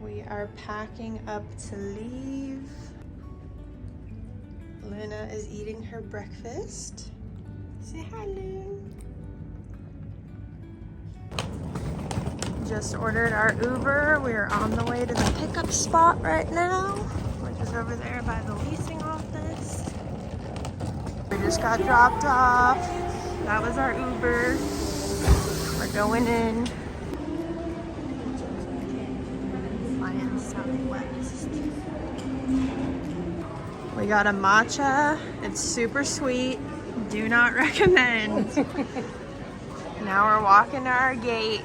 We are packing up to leave. Luna is eating her breakfast. Say hi, Luna. Just ordered our Uber. We are on the way to the pickup spot right now, which is over there by the leasing office. We just got dropped off. That was our Uber. We're going in. Flying Southwest. We got a matcha. It's super sweet. Do not recommend. Now we're walking to our gate.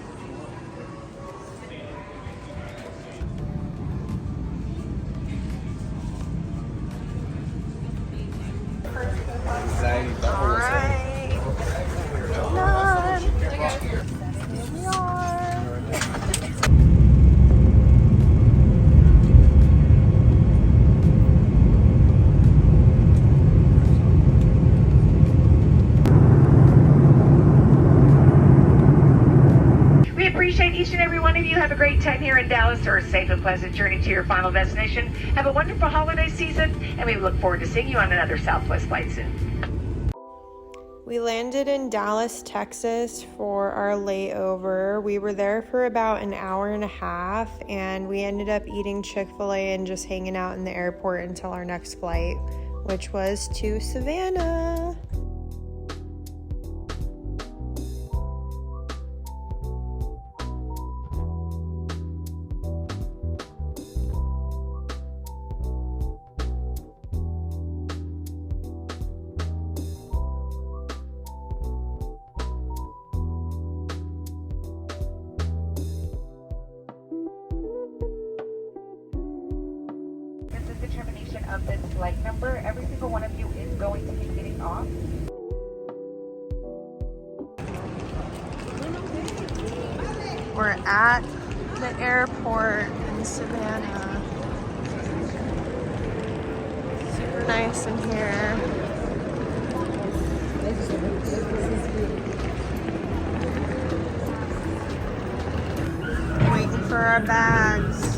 All right. Done. Here we are. We appreciate each and every one of you. Have a great time here in Dallas, or a safe and pleasant journey to your final destination. Have a wonderful holiday season, and we look forward to seeing you on another Southwest flight soon. We landed in Dallas, Texas for our layover. We were there for about an hour and a half, and we ended up eating Chick-fil-A and just hanging out in the airport until our next flight, which was to Savannah. Determination of this flight number. Every single one of you is going to be getting off. We're at the airport in Savannah. Super nice in here. Waiting for our bags.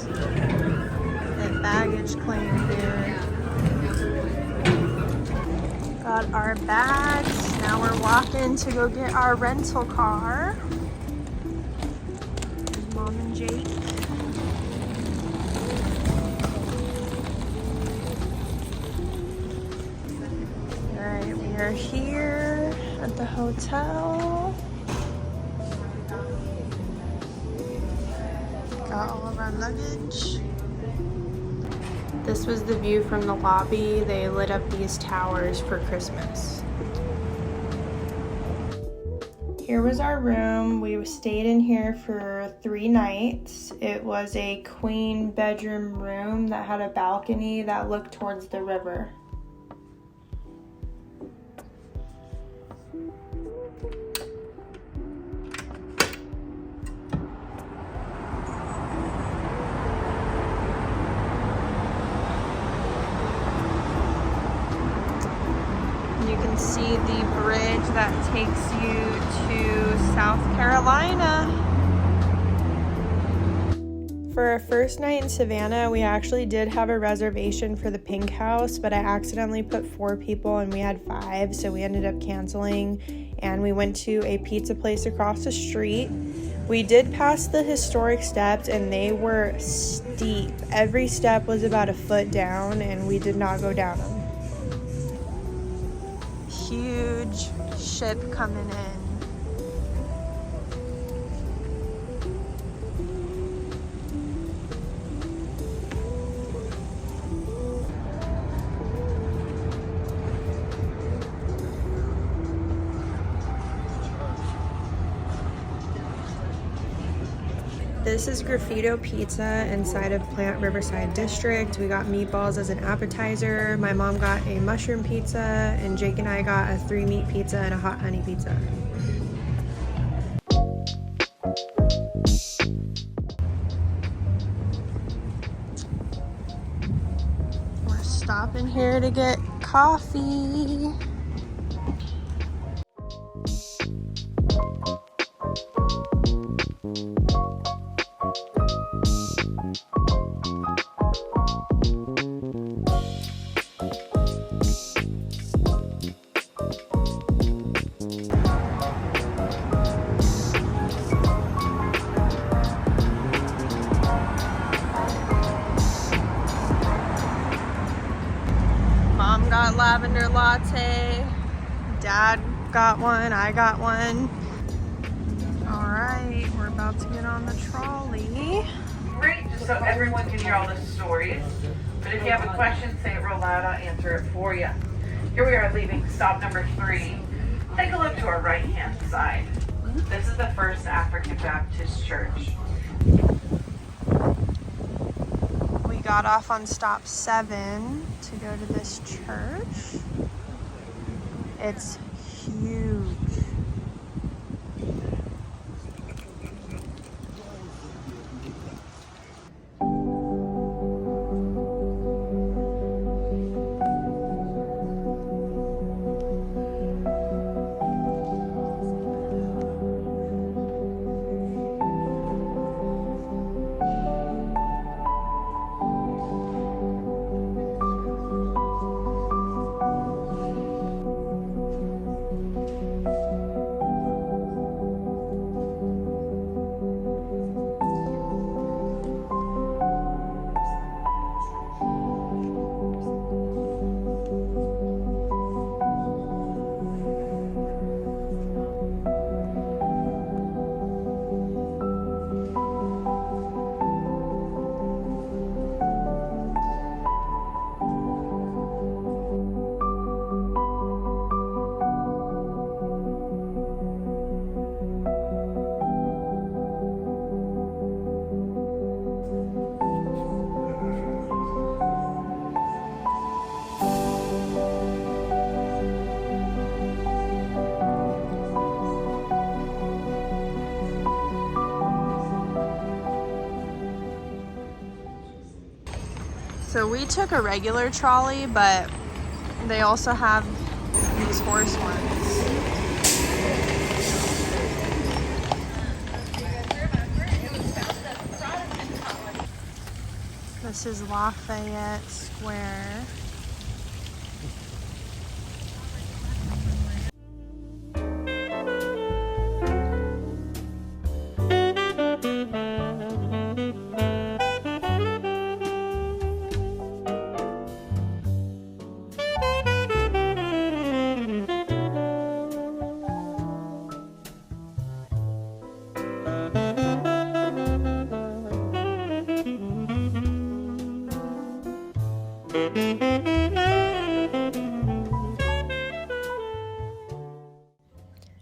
Baggage claim here. Got our bags. Now we're walking to go get our rental car. Mom and Jake. Alright, we are here at the hotel. Got all of our luggage. This was the view from the lobby. They lit up these towers for Christmas. Here was our room. We stayed in here for 3 nights. It was a queen bedroom room that had a balcony that looked towards the river. You can see the bridge that takes you to South Carolina. For our first night in Savannah, we actually did have a reservation for the Pink House, but I accidentally put 4 people and we had 5, so we ended up canceling, and we went to a pizza place across the street. We did pass the historic steps and they were steep. Every step was about a foot down and we did not go down them. Huge ship coming in. This is Graffito Pizza inside of Plant Riverside District. We got meatballs as an appetizer. My mom got a mushroom pizza, and Jake and I got a 3-meat pizza and a hot honey pizza. We're stopping here to get coffee. lavender latte. Dad got one, I got one. All right, we're about to get on the trolley. Great, just so everyone can hear all the stories. But if you have a question, say it real loud, I'll answer it for you. Here we are leaving stop number 3. Take a look to our right-hand side. This is the First African Baptist Church. We got off on stop 7 to go to this church. It's huge. So we took a regular trolley, but they also have these horse ones. This is Lafayette Square.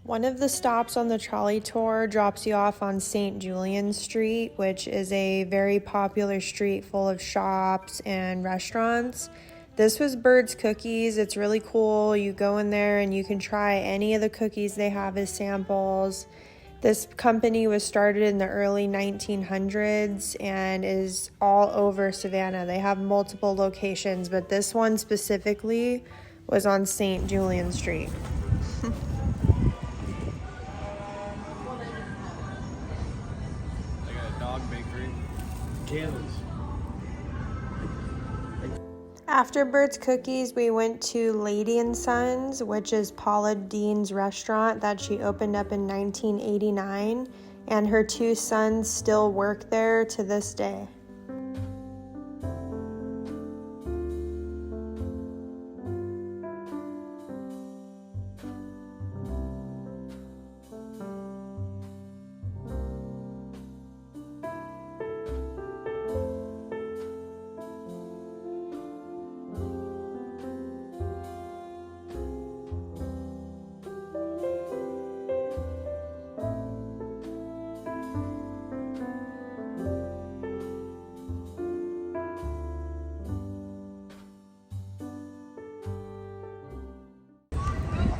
One of the stops on the trolley tour drops you off on St. Julian Street, which is a very popular street full of shops and restaurants. This was Bird's Cookies. It's really cool. You go in there and you can try any of the cookies they have as samples. This company was started in the early 1900s and is all over Savannah. They have multiple locations, but this one specifically was on St. Julian Street. After Bird's Cookies, we went to Lady & Sons, which is Paula Deen's restaurant that she opened up in 1989, and her 2 sons still work there to this day.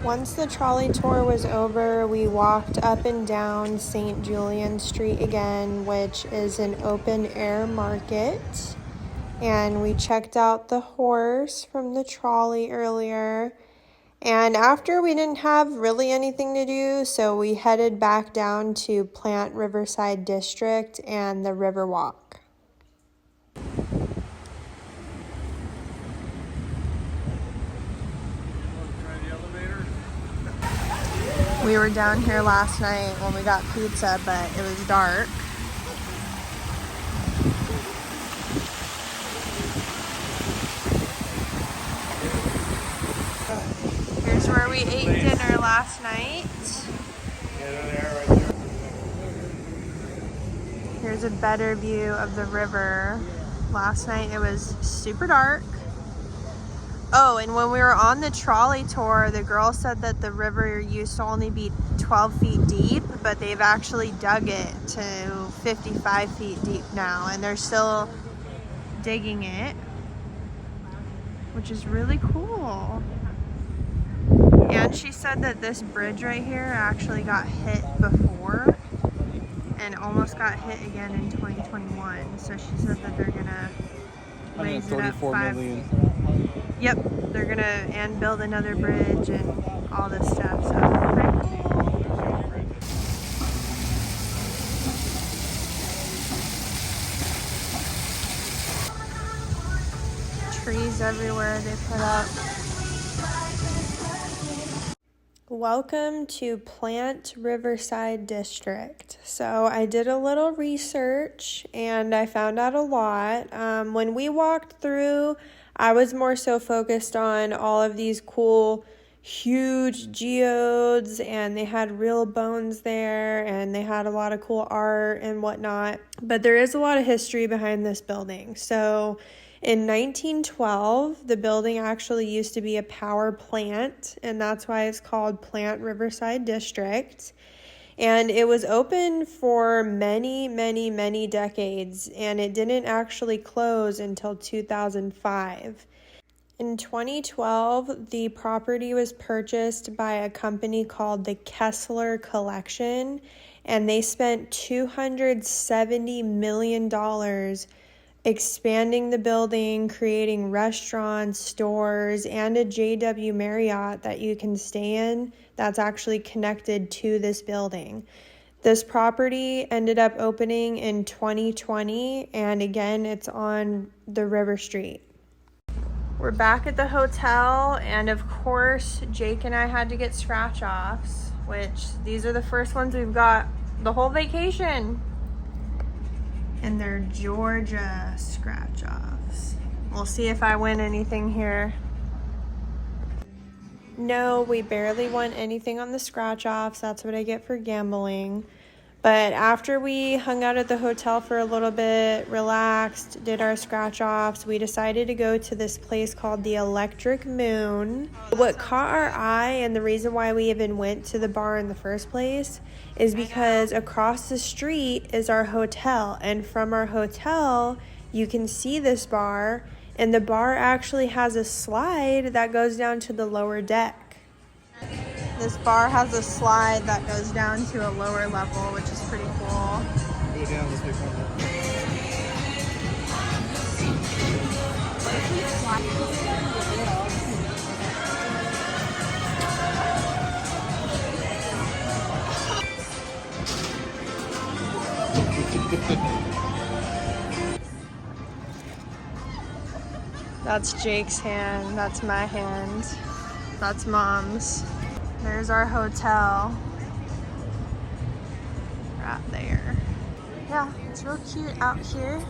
Once the trolley tour was over, we walked up and down St. Julian Street again, which is an open-air market. And we checked out the horse from the trolley earlier. And after, we didn't have really anything to do, so we headed back down to Plant Riverside District and the Riverwalk. We were down here last night when we got pizza, but it was dark. a better view of the river. Last night it was super dark. Oh, and when we were on the trolley tour, the girl said that the river used to only be 12 feet deep, but they've actually dug it to 55 feet deep now, and they're still digging it, which is really cool. And she said that this bridge right here actually got hit before and almost got hit again in 2021. So she said that they're gonna raise it up 5 million. Yep, they're gonna and build another bridge and all this stuff. So pretty cool. Trees everywhere they put up. Welcome to Plant Riverside District. So I did a little research and I found out a lot. When we walked through, I was more so focused on all of these cool, huge geodes, and they had real bones there, and they had a lot of cool art and whatnot. But there is a lot of history behind this building. So in 1912, the building actually used to be a power plant, and that's why it's called Plant Riverside District. And it was open for many, many, many decades, and it didn't actually close until 2005. In 2012, the property was purchased by a company called the Kessler Collection, and they spent $270 million expanding the building, creating restaurants, stores, and a JW Marriott that you can stay in that's actually connected to this building. This property ended up opening in 2020, and again, it's on the River Street. We're back at the hotel, and of course, Jake and I had to get scratch-offs, which these are the first ones we've got the whole vacation. And they're Georgia scratch-offs. We'll see if I win anything here. No, we barely won anything on the scratch-offs. That's what I get for gambling. But after we hung out at the hotel for a little bit, relaxed, did our scratch-offs, we decided to go to this place called the Electric Moon. What caught our eye, and the reason why we even went to the bar in the first place, is because across the street is our hotel. And from our hotel, you can see this bar, and the bar actually has a slide that goes down to the lower deck. This bar has a slide that goes down to a lower level, which is pretty cool. Go down this big one. That's Jake's hand, that's my hand, that's Mom's. There's our hotel, right there. Yeah, it's real cute out here.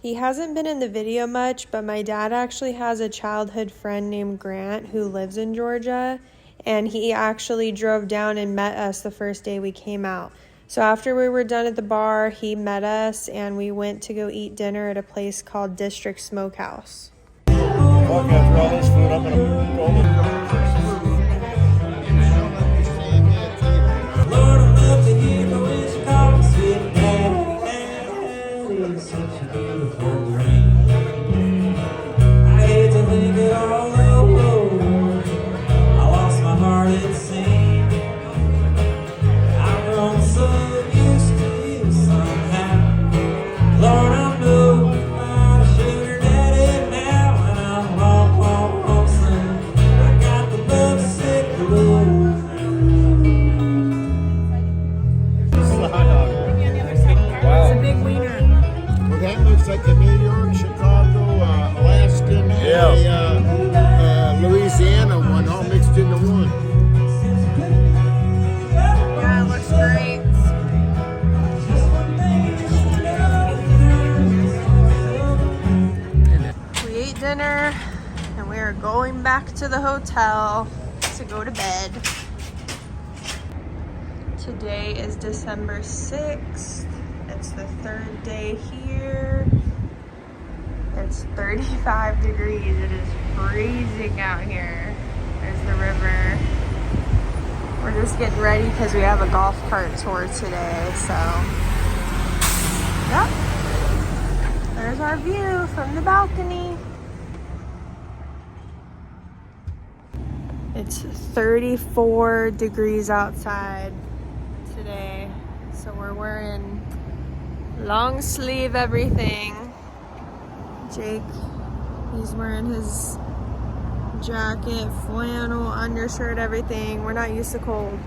He hasn't been in the video much, but my dad actually has a childhood friend named Grant who lives in Georgia, and he actually drove down and met us the first day we came out. So after we were done at the bar, he met us, and we went to go eat dinner at a place called District Smokehouse. Walk after all this food, I'm gonna roll it. Lord, I love to hear the way she calls it daddy. It's such a beautiful dream. I hate to think it all over. I lost my heart, it seemed. I've grown so used to you somehow. Lord, I know. Like the New York, Chicago, Alaskan, and Louisiana one all mixed into one. Yeah, it looks great. We ate dinner and we are going back to the hotel to go to bed. Today is December 6th. It's the third day here. It's 35 degrees. It is freezing out here. There's the river. We're just getting ready because we have a golf cart tour today, so. Yep. There's our view from the balcony. It's 34 degrees outside today, so we're wearing long sleeve everything. Jake, he's wearing his jacket, flannel, undershirt, everything. We're not used to cold.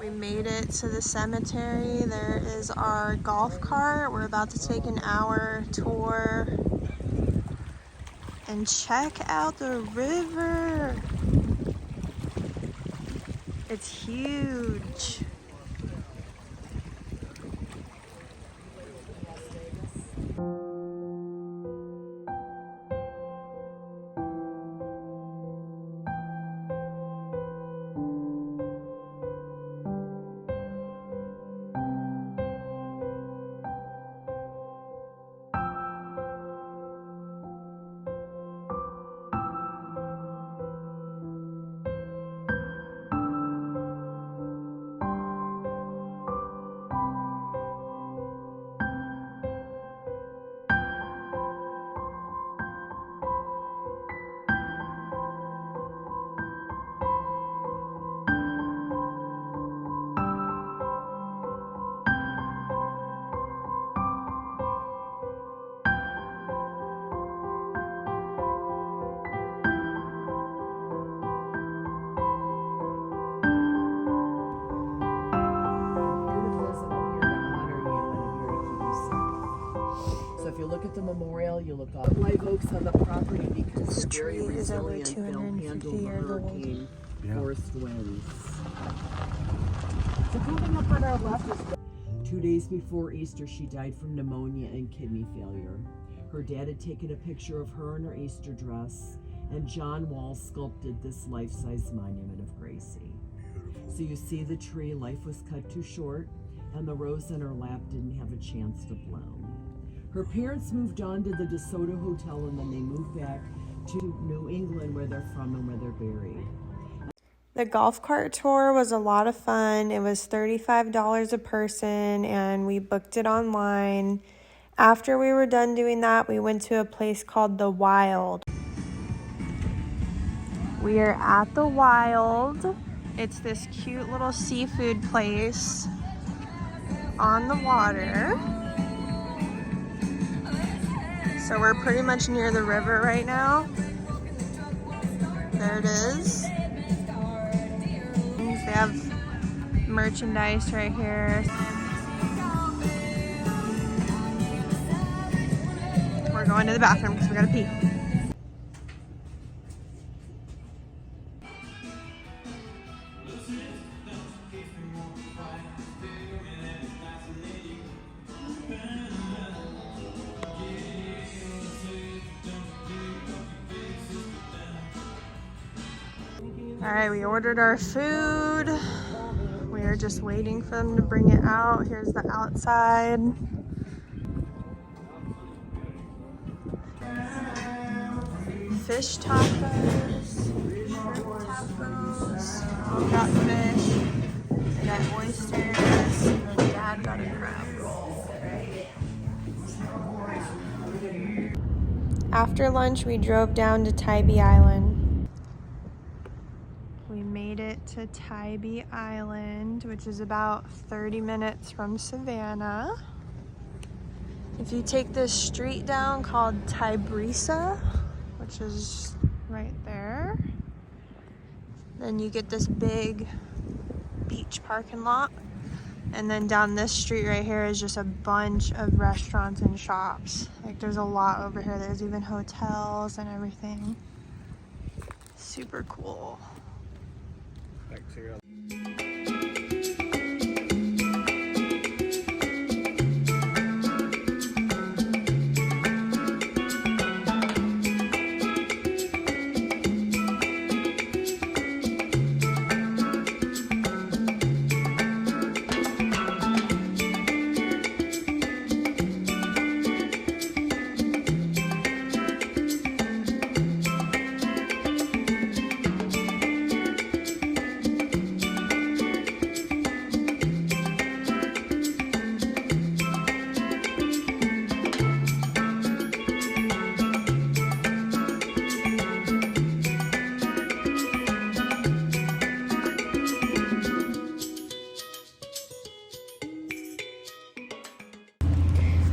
We made it to the cemetery. There is our golf cart. We're about to take an hour tour and check out the river. It's huge. If you look at the memorial, you look up live oaks on the property because This they're very tree is over resilient. They'll 250 handle the years old. hurricane force winds. So coming up on our left is 2 days before Easter, she died from pneumonia and kidney failure. Her dad had taken a picture of her in her Easter dress, and John Wall sculpted this life-size monument of Gracie. So you see the tree, life was cut too short, and the rose in her lap didn't have a chance to bloom. Her parents moved on to the DeSoto Hotel, and then they moved back to New England where they're from and where they're buried. The golf cart tour was a lot of fun. It was $35 a person, and we booked it online. After we were done doing that, we went to a place called The Wild. We are at The Wild. It's this cute little seafood place on the water. So we're pretty much near the river right now. There it is. They have merchandise right here. We're going to the bathroom because we gotta pee. All right, we ordered our food. We are just waiting for them to bring it out. Here's the outside. Fish tacos, shrimp tacos. We got fish. They got oysters. And Dad got a crab roll. After lunch, we drove down to Tybee Island. We made it to Tybee Island, which is about 30 minutes from Savannah. If you take this street down called Tybrisa, which is right there, then you get this big beach parking lot. And then down this street right here is just a bunch of restaurants and shops. Like there's a lot over here. There's even hotels and everything. Super cool.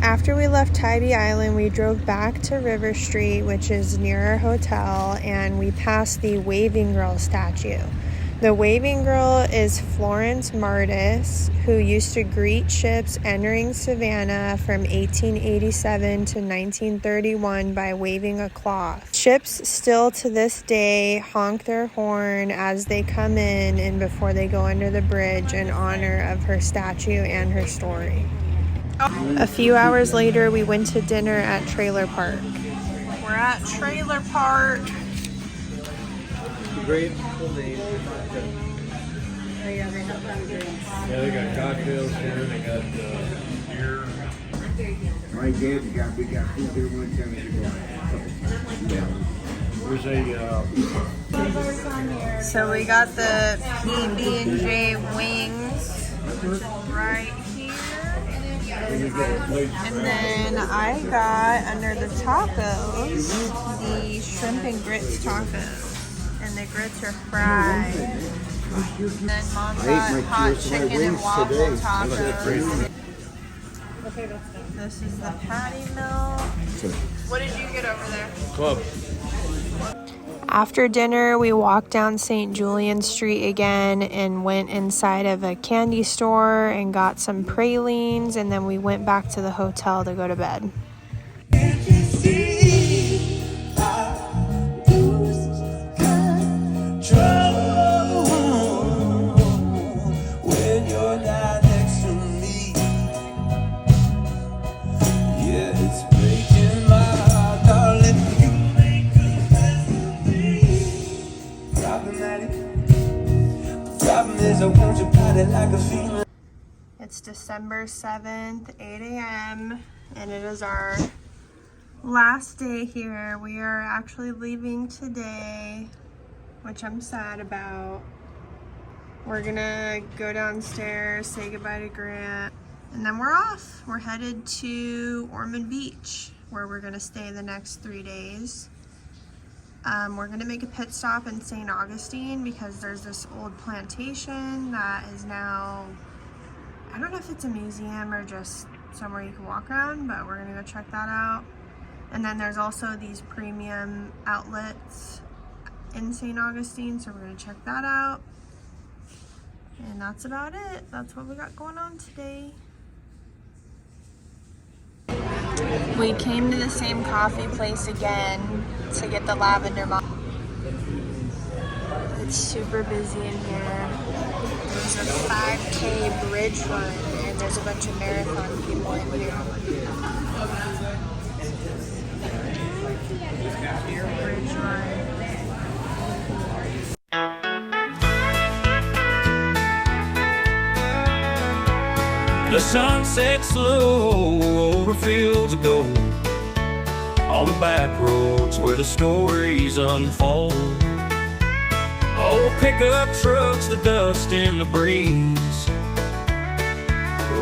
After we left Tybee Island, we drove back to River Street, which is near our hotel, and we passed the Waving Girl statue. The Waving Girl is Florence Martis, who used to greet ships entering Savannah from 1887 to 1931 by waving a cloth. Ships still to this day honk their horn as they come in and before they go under the bridge in honor of her statue and her story. A few hours later, we went to dinner at Trailer Park. We're at Trailer Park. Great. Yeah, they got cocktails here. They got beer. Right there, we got food there one time. There's a So we got the PB&J wings, which is right here. And then I got, under the tacos, the shrimp and grits tacos. And the grits are fried. And then Mom got hot chicken and waffle tacos. This is the patty melt. What did you get over there? club. After dinner, we walked down St. Julian Street again and went inside of a candy store and got some pralines, and then we went back to the hotel to go to bed. It's December 7th, 8 a.m., and it is our last day here. We are actually leaving today, which I'm sad about. We're gonna go downstairs, say goodbye to Grant, and then we're off. We're headed to Ormond Beach, where we're gonna stay the next 3 days. We're gonna make a pit stop in St. Augustine because there's this old plantation that is now, I don't know if it's a museum or just somewhere you can walk around, but we're gonna go check that out. And then there's also these premium outlets in St. Augustine, so we're gonna check that out. And that's about it. That's what we got going on today. We came to the same coffee place again to get the lavender mocha. It's super busy in here. There's a 5K bridge run and there's a bunch of marathon people in here. Bridge run. The sun sets slow over fields of gold, on the back roads where the stories unfold. Old pickup trucks, the dust in the breeze,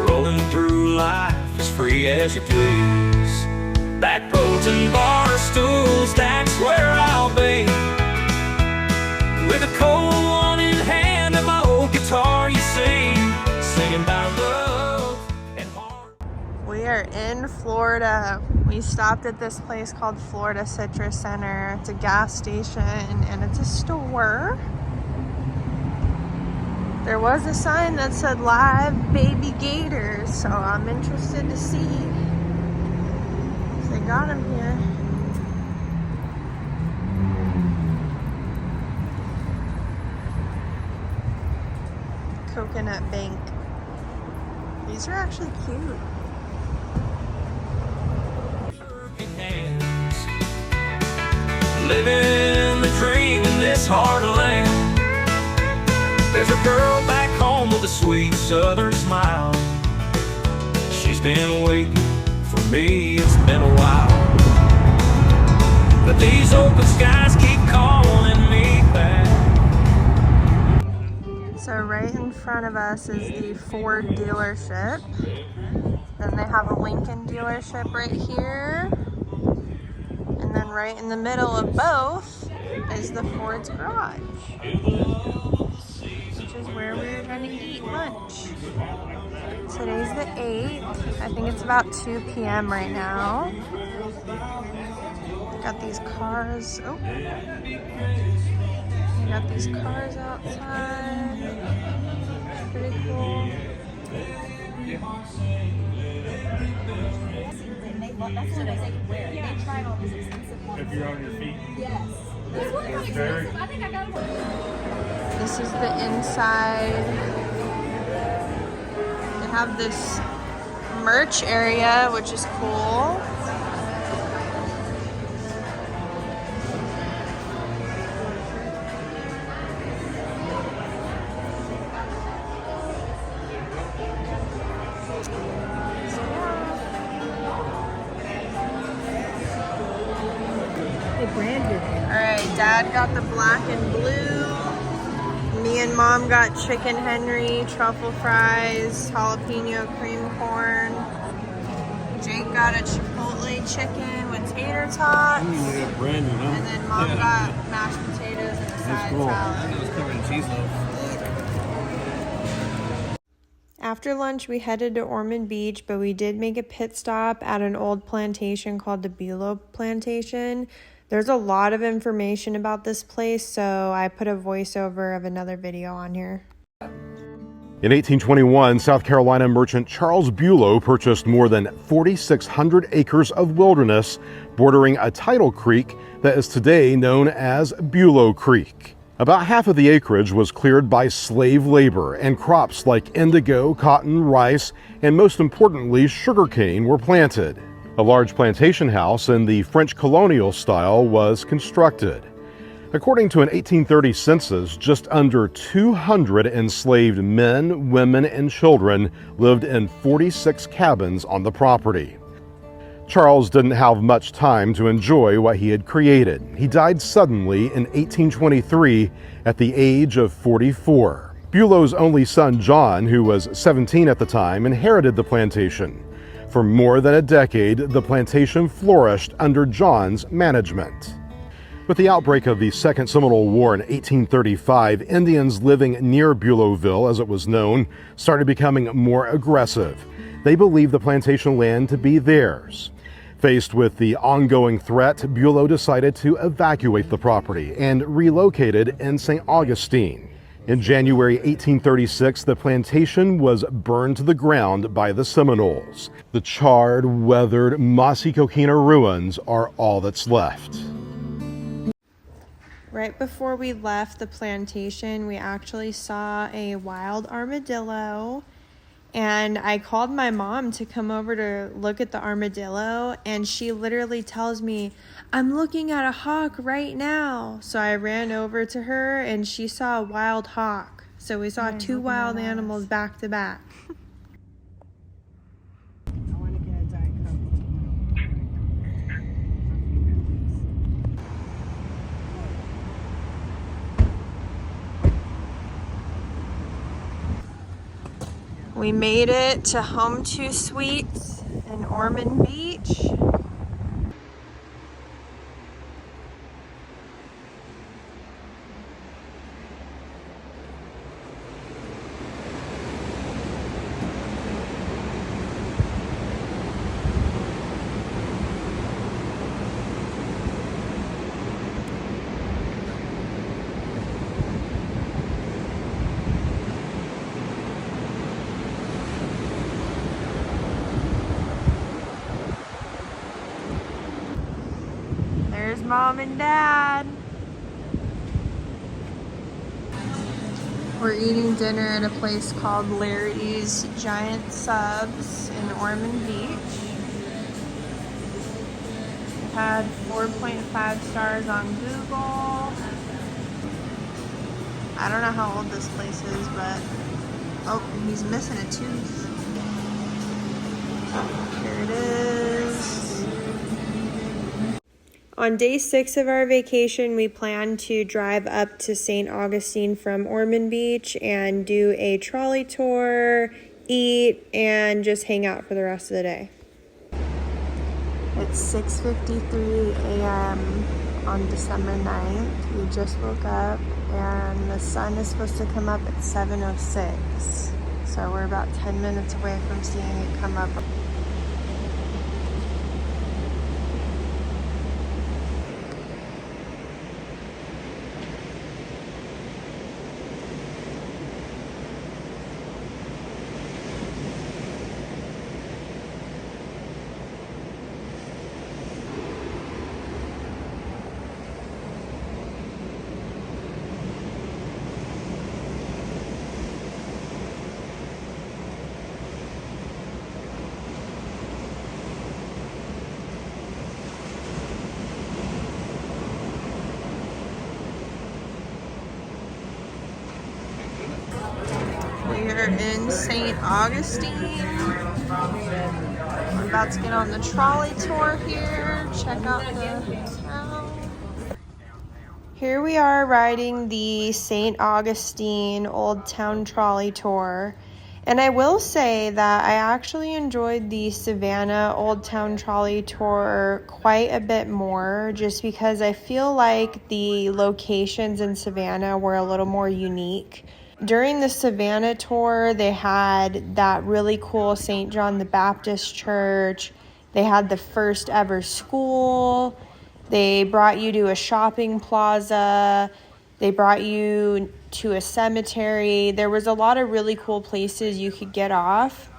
rolling through life as free as you please. Back roads and bar stools Florida. We stopped at this place called Florida Citrus Center. It's a gas station and it's a store. There was a sign that said live baby gators, so I'm interested to see if they got them here. Coconut Bank. These are actually cute. Living the dream in this hard land. There's a girl back home with a sweet southern smile. She's been waiting for me, it's been a while. But these open skies keep calling me back. So right in front of us is the Ford dealership. Then they have a Lincoln dealership right here. And then right in the middle of both is the Ford's garage, which is where we're going to eat lunch. Today's the 8th. I think it's about 2 p.m. right now. Got these cars. Oh. We got these cars outside. Pretty cool. That's what they can wear. They tried all these expensive ones. If you're on your feet. Yes. This one is expensive. I think I got one. This is the inside. They have this merch area, which is cool. Alright, Dad got the black and blue. Me and Mom got chicken Henry, truffle fries, jalapeno cream corn. Jake got a Chipotle chicken with tater tots. Brand new, huh? And then Mom got mashed potatoes and a side salad. It was covered in cheese though. After lunch, we headed to Ormond Beach, but we did make a pit stop at an old plantation called the Bulow Plantation. There's a lot of information about this place, so I put a voiceover of another video on here. In 1821, South Carolina merchant Charles Bulow purchased more than 4,600 acres of wilderness bordering a tidal creek that is today known as Bulow Creek. About half of the acreage was cleared by slave labor, and crops like indigo, cotton, rice, and most importantly, sugarcane were planted. A large plantation house in the French colonial style was constructed. According to an 1830 census, just under 200 enslaved men, women, and children lived in 46 cabins on the property. Charles didn't have much time to enjoy what he had created. He died suddenly in 1823 at the age of 44. Bulow's only son, John, who was 17 at the time, inherited the plantation. For more than a decade, the plantation flourished under John's management. With the outbreak of the Second Seminole War in 1835, Indians living near Bulowville, as it was known, started becoming more aggressive. They believed the plantation land to be theirs. Faced with the ongoing threat, Bulow decided to evacuate the property and relocated in St. Augustine. In January 1836, the plantation was burned to the ground by the Seminoles. The charred, weathered, mossy coquina ruins are all that's left. Right before we left the plantation, we actually saw a wild armadillo. And I called my mom to come over to look at the armadillo, and she literally tells me, "I'm looking at a hawk right now." So I ran over to her and she saw a wild hawk. So we saw two wild animals back to back. I want to get a Diet Coke. We made it to Home 2 Suites in Ormond Beach. There's Mom and Dad. We're eating dinner at a place called Larry's Giant Subs in Ormond Beach. It had 4.5 stars on Google. I don't know how old this place is, but oh, he's missing a tooth. Here it is. On day 6 of our vacation, we plan to drive up to St. Augustine from Ormond Beach and do a trolley tour, eat, and just hang out for the rest of the day. It's 6:53 a.m. on December 9th. We just woke up and the sun is supposed to come up at 7:06. So we're about 10 minutes away from seeing it come up. We are in St. Augustine. We're about to get on the trolley tour here, check out the hotel. Here we are riding the St. Augustine Old Town Trolley Tour. And I will say that I actually enjoyed the Savannah Old Town Trolley Tour quite a bit more, just because I feel like the locations in Savannah were a little more unique. During the Savannah tour, they had that really cool St. John the Baptist Church. They had the first ever school. They brought you to a shopping plaza. They brought you to a cemetery. There was a lot of really cool places you could get off.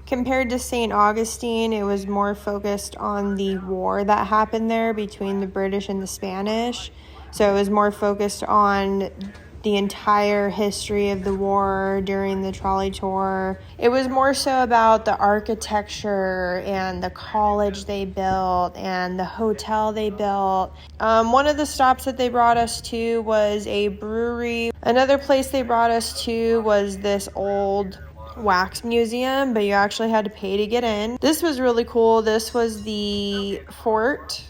Compared to St. Augustine, it was more focused on the war that happened there between the British and the Spanish. So it was more focused on the entire history of the war during the trolley tour. It was more so about the architecture and the college they built and the hotel they built. One of the stops that they brought us to was a brewery. Another place they brought us to was this old wax museum, but you actually had to pay to get in. This was really cool. This was the fort.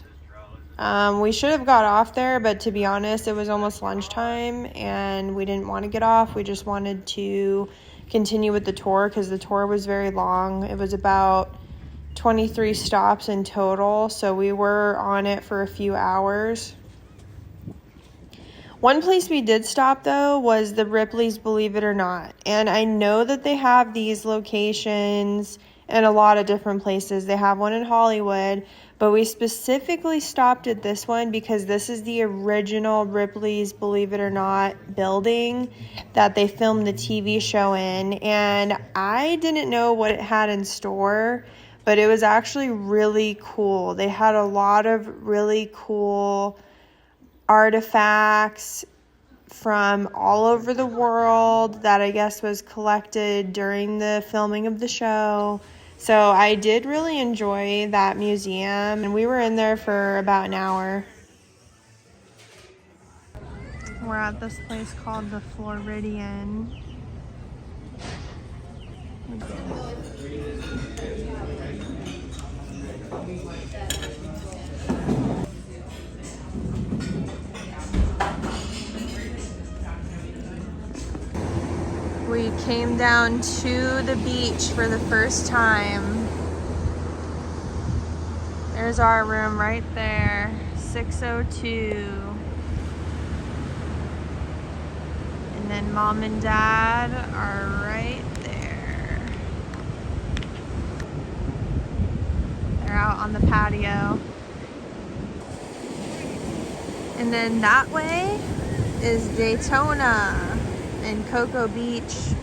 We should have got off there, but to be honest, it was almost lunchtime and we didn't want to get off. We just wanted to continue with the tour because the tour was very long. It was about 23 stops in total, so we were on it for a few hours. One place we did stop, though, was the Ripley's Believe It or Not. And I know that they have these locations in a lot of different places. They have one in Hollywood, but we specifically stopped at this one because this is the original Ripley's Believe It or Not building that they filmed the TV show in. And I didn't know what it had in store, but it was actually really cool. They had a lot of really cool artifacts from all over the world that I guess was collected during the filming of the show. So I did really enjoy that museum, and we were in there for about an hour. We're at this place called the Floridian. We came down to the beach for the first time. There's our room right there, 602. And then Mom and Dad are right there. They're out on the patio. And then that way is Daytona and Cocoa Beach.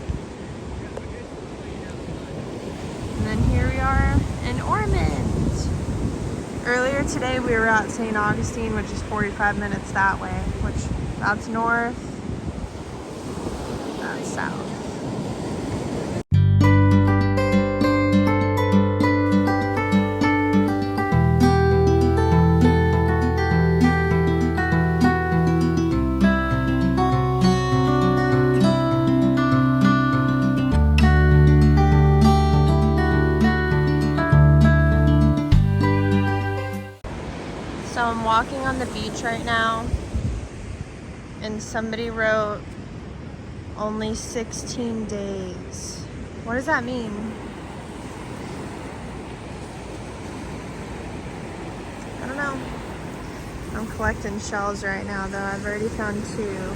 And then here we are in Ormond. Earlier today we were at St. Augustine, which is 45 minutes that way, which that's north, that's south. So I'm walking on the beach right now, and somebody wrote only 16 days. What does that mean? I don't know. I'm collecting shells right now though. I've already found 2.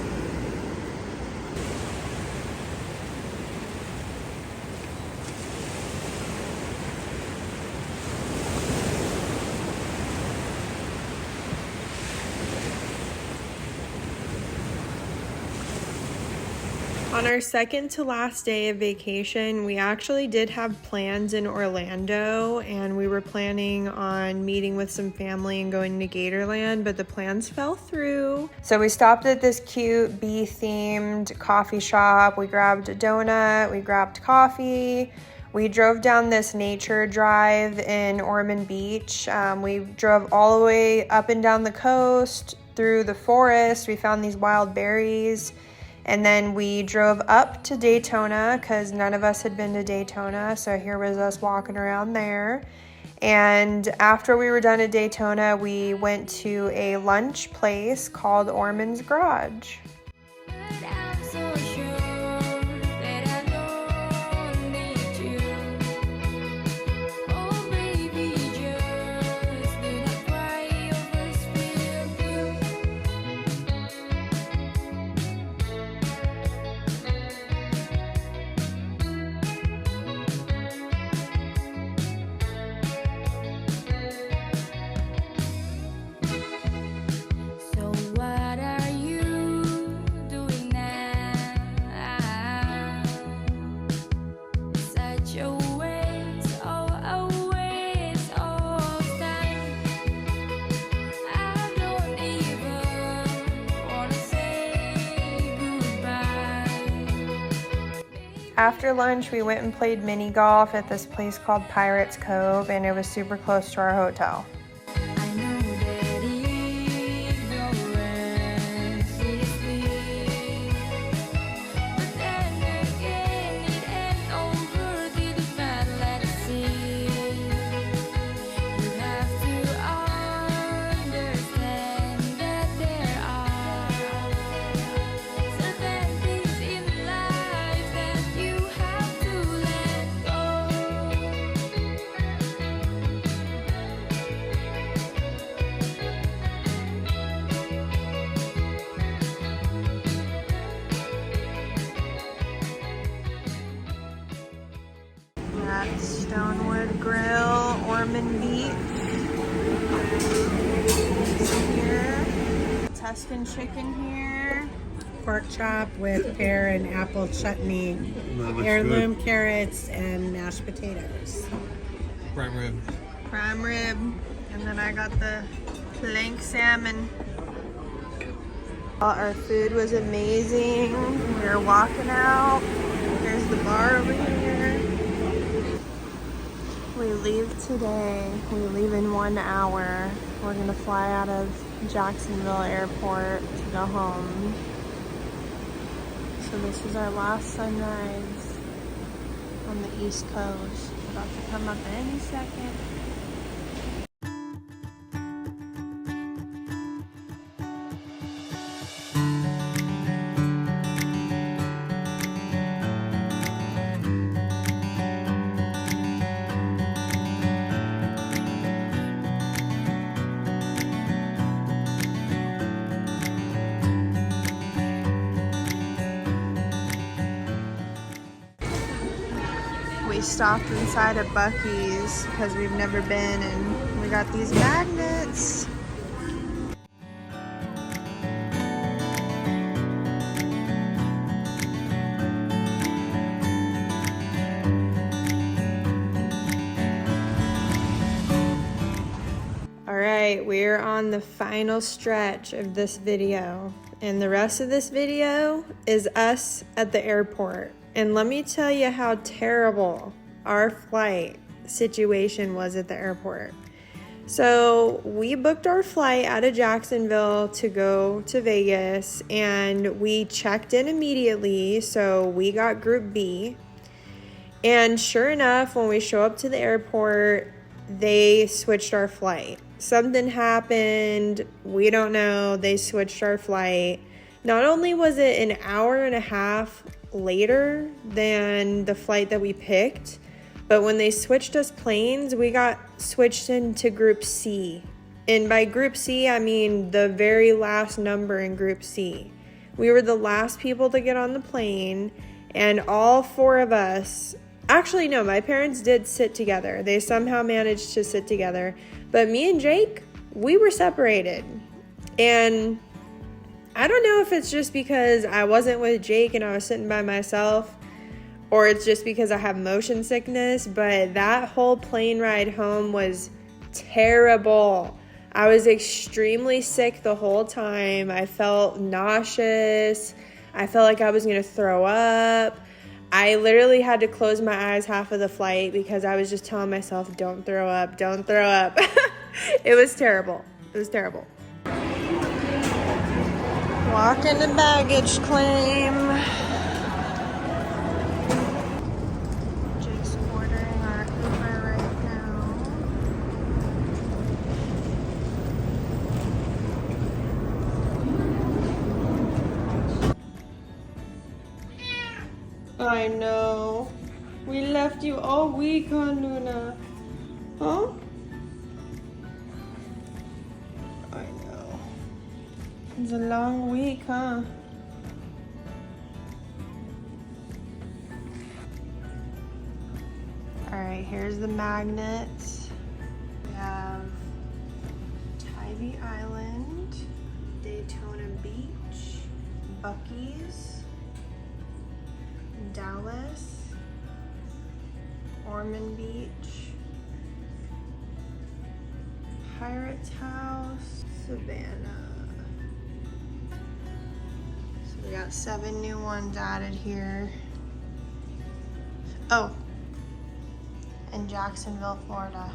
On our second to last day of vacation, we actually did have plans in Orlando, and we were planning on meeting with some family and going to Gatorland, but the plans fell through. So we stopped at this cute bee-themed coffee shop. We grabbed a donut, we grabbed coffee. We drove down this nature drive in Ormond Beach. We drove all the way up and down the coast, through the forest. We found these wild berries. And then we drove up to Daytona because none of us had been to Daytona. So here was us walking around there. And after we were done at Daytona, we went to a lunch place called Ormond's Garage. After lunch, we went and played mini golf at this place called Pirates Cove, and it was super close to our hotel. Stonewood Grill, Ormond Beach. Here. Tuscan chicken here. Pork chop with pear and apple chutney, heirloom carrots, and mashed potatoes. Prime rib. Prime rib. And then I got the plank salmon. Our food was amazing. We were walking out. There's the bar over here. We leave today. We leave in 1 hour. We're gonna fly out of Jacksonville Airport to go home. So this is our last sunrise on the East Coast. About to come up any second. We stopped inside of Buc-ee's because we've never been, and we got these magnets. are on the final stretch of this video, and the rest of this video is us at the airport. And let me tell you how terrible our flight situation was at the airport. So we booked our flight out of Jacksonville to go to Vegas, and we checked in immediately, so we got Group B. And sure enough, when we show up to the airport, they switched our flight. Something happened, we don't know, they switched our flight. Not only was it an hour and a half later than the flight that we picked, but when they switched us planes, we got switched into Group C. And by Group C, I mean the very last number in Group C. We were the last people to get on the plane, and all four of us, actually no, my parents did sit together. They somehow managed to sit together. But me and Jake, we were separated. And I don't know if it's just because I wasn't with Jake and I was sitting by myself, or it's just because I have motion sickness, but that whole plane ride home was terrible. I was extremely sick the whole time. I felt nauseous. I felt like I was gonna throw up. I literally had to close my eyes half of the flight because I was just telling myself, don't throw up, don't throw up. It was terrible. It was terrible. Walking the baggage claim. Jake's ordering our Uber right now. I know. We left you all week, huh, Luna? Huh? I know. It's a long week, huh? Alright, here's the magnets. We have Tybee Island, Daytona Beach, Buc-ee's, Dallas, Ormond Beach, Pirate's House, Savannah. So we got 7 new ones added here. Oh, and Jacksonville, Florida.